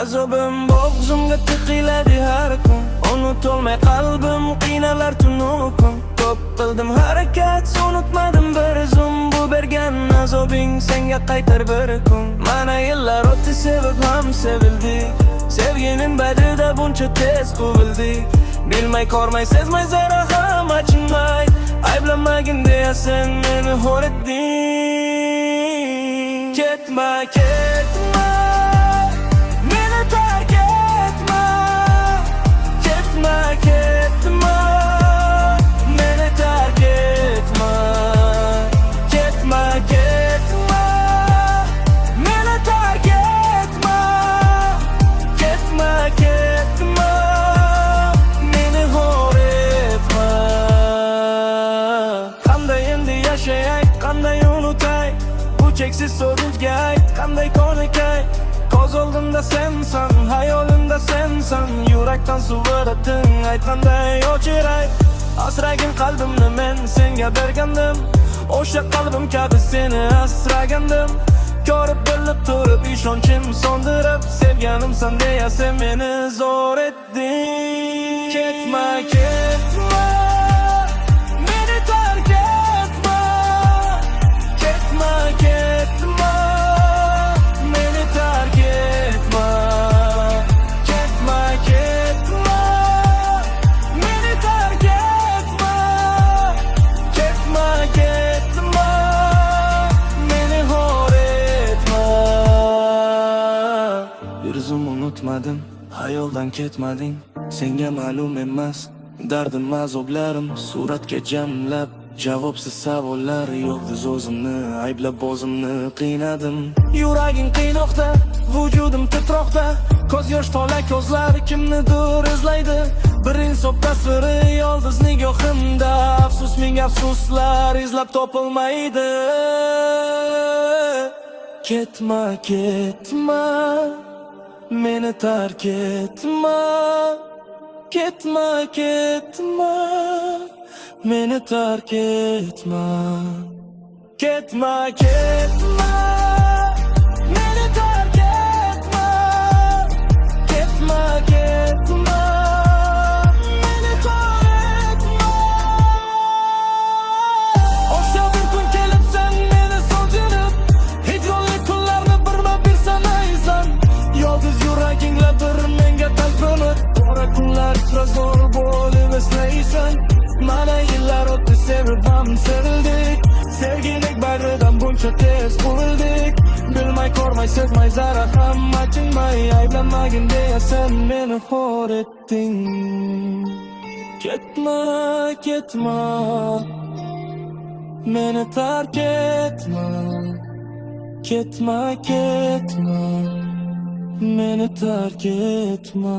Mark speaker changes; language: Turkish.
Speaker 1: Azobim bo'g'zimga tiqiladi har kun. Unutolmay qalbim qiynalar tunu kun. Ko'p qildim harakat, unutmadim bir zum. Bu bergan azobing senga qaytar bir kun. Mana yillar o'tdi, sevib ham sevildik. Sevgining badida buncha tez quvildik. Bilmay, ko'rmay, sezmay, zara ham achinmay. Ayblamagin deya sen meni hor etding. Ketma, ketma, meni tark etma. Ketma, ketma, meni tark etma. Ketma, ketma, meni tark etma. Ketma, ketma, meni hor etma. Qanday endi yashayay, qanday unutay? Bu cheksiz so'zga ayt, qanday ko'nikay? Ko'z oldimda sensan, hayolimda sensan. Yurakdan suviratding, ayt qanday o'chiray? Asragin qalbimni men senga bergandim. O'sha qalbim kabi seni asragandim. Ko'rib bilib turib ishonchim so'ndirib, sevganimsan deya sen meni zo'r etding. Ketma, ketma, meni tark etma. Ketma, ketma, meni tark etma. Ketma, ketma, meni tark etma. Ketma, ketma, meni hor etma. Bir zum unutmadim, hayoldan ketmading. Senga ma'lum emas dardim, azoblarim suratga jamlab. Javobsiz savollar, yulduz o'zimni ayblab o'zimni qiynadim. Yuraging qiynoqda, vujudim titroqda. Ko'z yosh tola ko'zlar kimnidir izlaydi. Bir insof tasviri yoldiz nigohimda. Afsus, ming afsuslar izlab topilmaydi. Ketma, ketma, meni tark etma. Ketma, ketma, meni tark etma. Ketma, ketma, meni tark etma. Ketma, ketma, meni hor etma. O'sha bir kun kelib sen meni so'ndirib, hijronlik kunlarni birma-bir sanaysan. Yolg'iz yuragingla bir menga talpinib, qora kunlar ichra zo'r bo'lib eslaysan. Mana yillar o'tdi, sevib ham sevildik. Sevgilik bag'ridan buncha tez quvildik. Bilmay, ko'rmay, sezmay, zara ham achinmay. Ayblamagin deya sen meni hor etding. Ketma, ketma, meni tark etma. Ketma, ketma, meni tark etma.